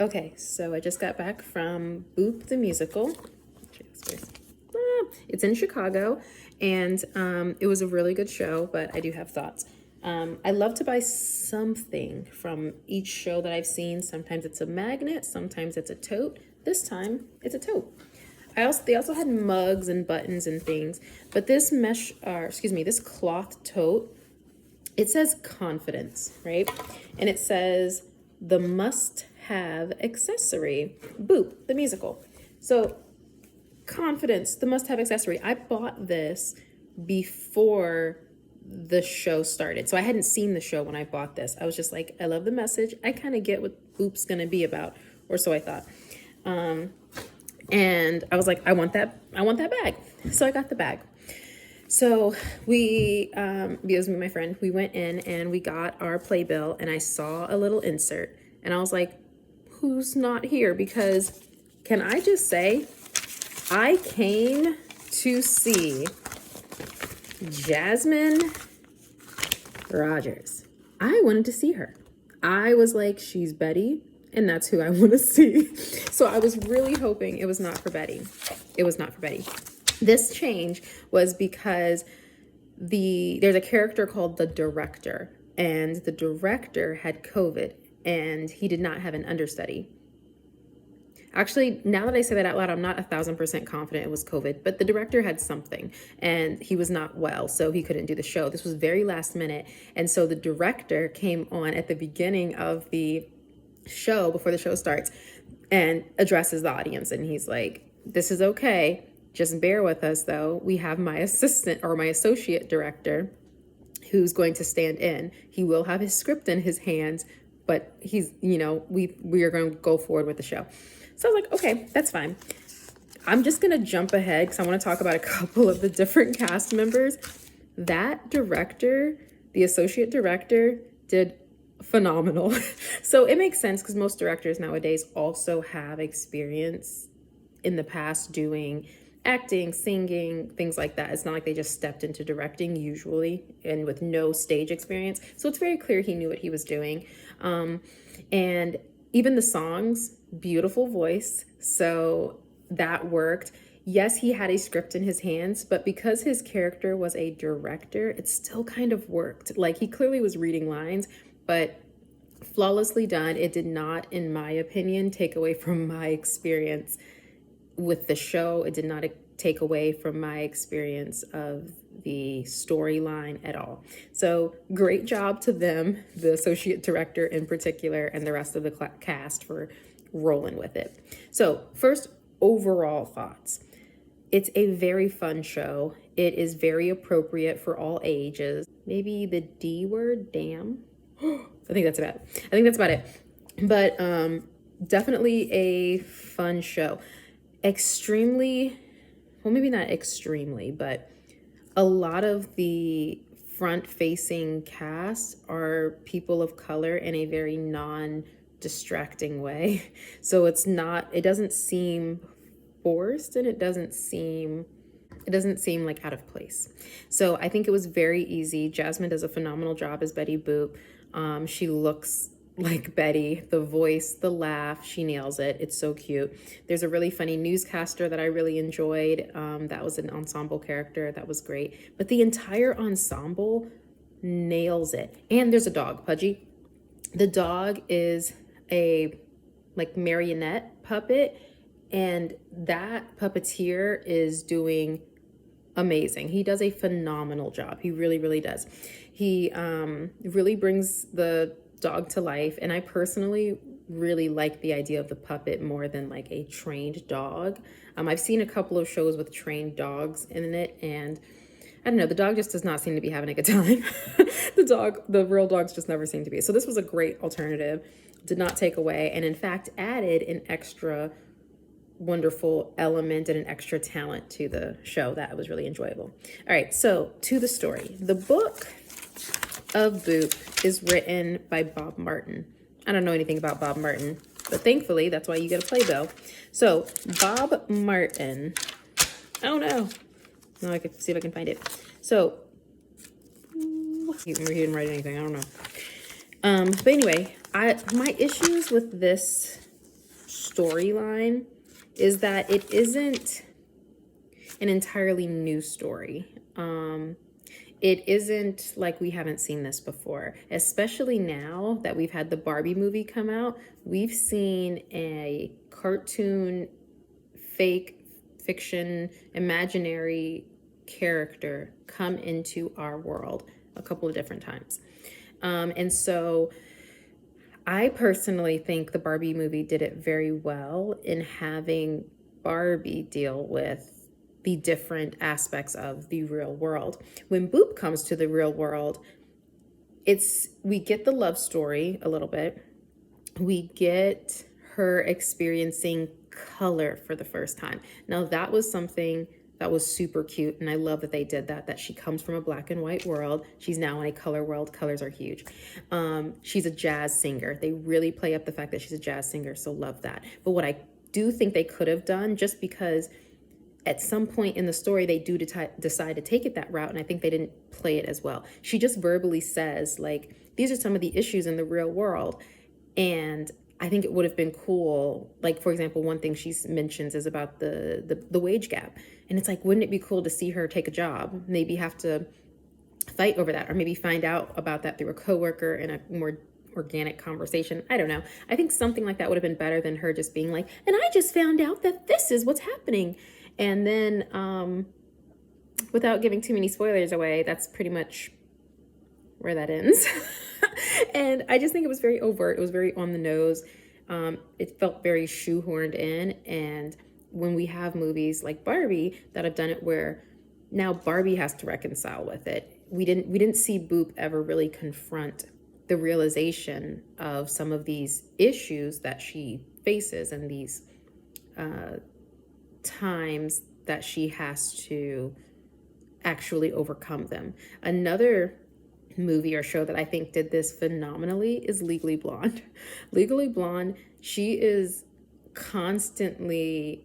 Okay, so I just got back from Boop the Musical. It's in Chicago, and it was a really good show, but I do have thoughts. I love to buy something from each show that I've seen. Sometimes it's a magnet, sometimes it's a tote. This time, it's a tote. They also had mugs and buttons and things, but this this cloth tote, it says confidence, right? And it says the must-have accessory, Boop the Musical. So confidence, the must-have accessory. I bought this before the show started, so I hadn't seen the show when I bought this. I was just like, I love the message. I kind of get what Boop's gonna be about, or so I thought. And I was like, I want that bag. So I got the bag. So we, because me and my friend, we went in and we got our playbill, and I saw a little insert, and I was like, who's not here? Because can I just say, I came to see Jasmine Rogers. I wanted to see her. I was like, she's Betty, and that's who I want to see. So I was really hoping it was not for Betty. It was not for Betty. This change was because there's a character called the director, and the director had COVID, and he did not have an understudy. Actually, now that I say that out loud, I'm not 1,000% confident it was COVID, but the director had something and he was not well, so he couldn't do the show. This was very last minute. And so the director came on at the beginning of the show, before the show starts, and addresses the audience. And he's like, this is okay. Just bear with us though. We have my assistant, or my associate director, who's going to stand in. He will have his script in his hands, but he's, we are going to go forward with the show. So I was like, okay, that's fine. I'm just going to jump ahead because I want to talk about a couple of the different cast members. That director, the associate director, did phenomenal. So it makes sense because most directors nowadays also have experience in the past doing acting, singing, things like that. It's not like they just stepped into directing usually and with no stage experience. So it's very clear he knew what he was doing. And even the songs, beautiful voice. So that worked. Yes, he had a script in his hands, but because his character was a director, it still kind of worked. Like, he clearly was reading lines, but flawlessly done. It did not, in my opinion, take away from my experience with the show. It did not take away from my experience of the storyline at all. So great job to them, the associate director in particular, and the rest of the cast for rolling with it. So first, overall thoughts. It's a very fun show. It is very appropriate for all ages. Maybe the D word, damn. I think that's about it. But definitely a fun show. Maybe not extremely, but a lot of the front-facing cast are people of color in a very non-distracting way. So it doesn't seem forced, and it doesn't seem like out of place. So I think it was very easy. Jasmine does a phenomenal job as Betty Boop. She looks like Betty, the voice, the laugh, she nails it. It's so cute. There's a really funny newscaster that I really enjoyed. That was an ensemble character. That was great. But the entire ensemble nails it. And there's a dog, Pudgy. The dog is a marionette puppet, and that puppeteer is doing amazing. He does a phenomenal job. He really, really does. He really brings the dog to life, and I personally really like the idea of the puppet more than like a trained dog. I've seen a couple of shows with trained dogs in it, and I don't know, the dog just does not seem to be having a good time. The real dogs just never seem to be. So this was a great alternative, did not take away, and in fact added an extra wonderful element and an extra talent to the show that was really enjoyable. All right, so to the story. The book of Boop is written by Bob Martin. I don't know anything about Bob Martin, but thankfully that's why you get a playbill. So Bob Martin, I don't know. No, I could see if I can find it. So he didn't write anything. I don't know. But anyway, my issues with this storyline is that it isn't an entirely new story. It isn't like we haven't seen this before, especially now that we've had the Barbie movie come out. We've seen a cartoon, fake, fiction, imaginary character come into our world a couple of different times. And so I personally think the Barbie movie did it very well in having Barbie deal with the different aspects of the real world. When Boop comes to the real world, we get the love story a little bit. We get her experiencing color for the first time. Now that was something that was super cute, and I love that they did that she comes from a black and white world. She's now in a color world. Colors are huge. She's a jazz singer. They really play up the fact that she's a jazz singer, so love that. But what I do think they could have done, just because at some point in the story, they do decide to take it that route, and I think they didn't play it as well. She just verbally says, like, these are some of the issues in the real world, and I think it would have been cool. Like, for example, one thing she mentions is about the wage gap, and it's like, wouldn't it be cool to see her take a job, maybe have to fight over that, or maybe find out about that through a coworker in a more organic conversation. I don't know. I think something like that would have been better than her just being like, and I just found out that this is what's happening. And then, without giving too many spoilers away, that's pretty much where that ends. And I just think it was very overt. It was very on the nose. It felt very shoehorned in. And when we have movies like Barbie that have done it where now Barbie has to reconcile with it, we didn't see Boop ever really confront the realization of some of these issues that she faces and these times that she has to actually overcome them. Another movie or show that I think did this phenomenally is Legally Blonde. Legally Blonde, she is constantly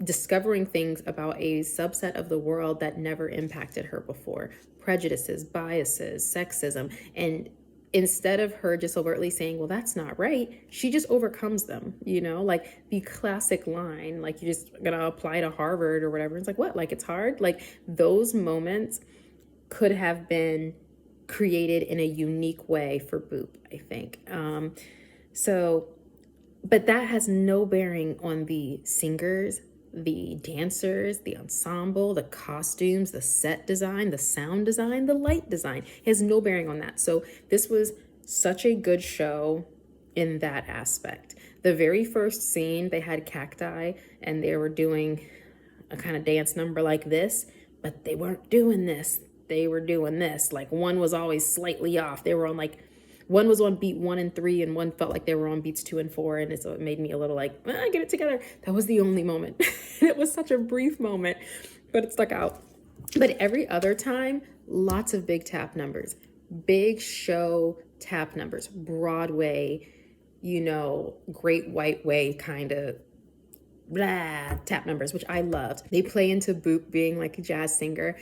discovering things about a subset of the world that never impacted her before. Prejudices, biases, sexism, and instead of her just overtly saying, well, that's not right, she just overcomes them, like the classic line, like, you're just gonna apply to Harvard or whatever. It's like, what? Like, it's hard? Like, those moments could have been created in a unique way for Boop, I think. But that has no bearing on the singers, the dancers, the ensemble, the costumes, the set design, the sound design, the light design. It has no bearing on that. So this was such a good show in that aspect. The very first scene, they had cacti and they were doing a kind of dance number like this, but they weren't doing this. They were doing this. Like, one was always slightly off. They were on one was on beat 1 and 3, and one felt like they were on beats 2 and 4. And so it made me a little like, get it together. That was the only moment. It was such a brief moment, but it stuck out. But every other time, lots of big tap numbers, big show tap numbers, Broadway, Great White Way kind of tap numbers, which I loved. They play into Boop being like a jazz singer,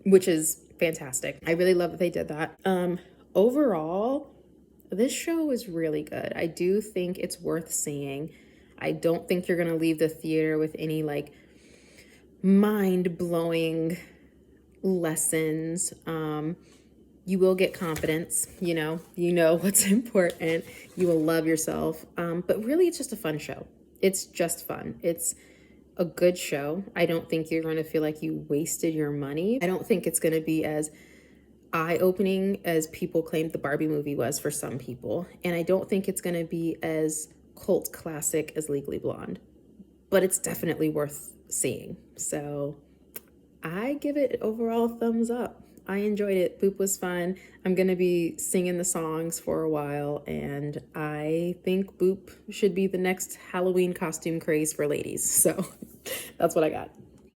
which is fantastic. I really love that they did that. Overall, this show is really good. I do think it's worth seeing. I don't think you're going to leave the theater with any like mind-blowing lessons. You will get confidence, you know what's important. You will love yourself. But really, it's just a fun show. It's just fun. It's a good show. I don't think you're going to feel like you wasted your money. I don't think it's going to be as eye-opening as people claimed the Barbie movie was for some people. And I don't think it's going to be as cult classic as Legally Blonde, but it's definitely worth seeing. So I give it overall thumbs up. I enjoyed it. Boop was fun. I'm going to be singing the songs for a while, and I think Boop should be the next Halloween costume craze for ladies. So that's what I got.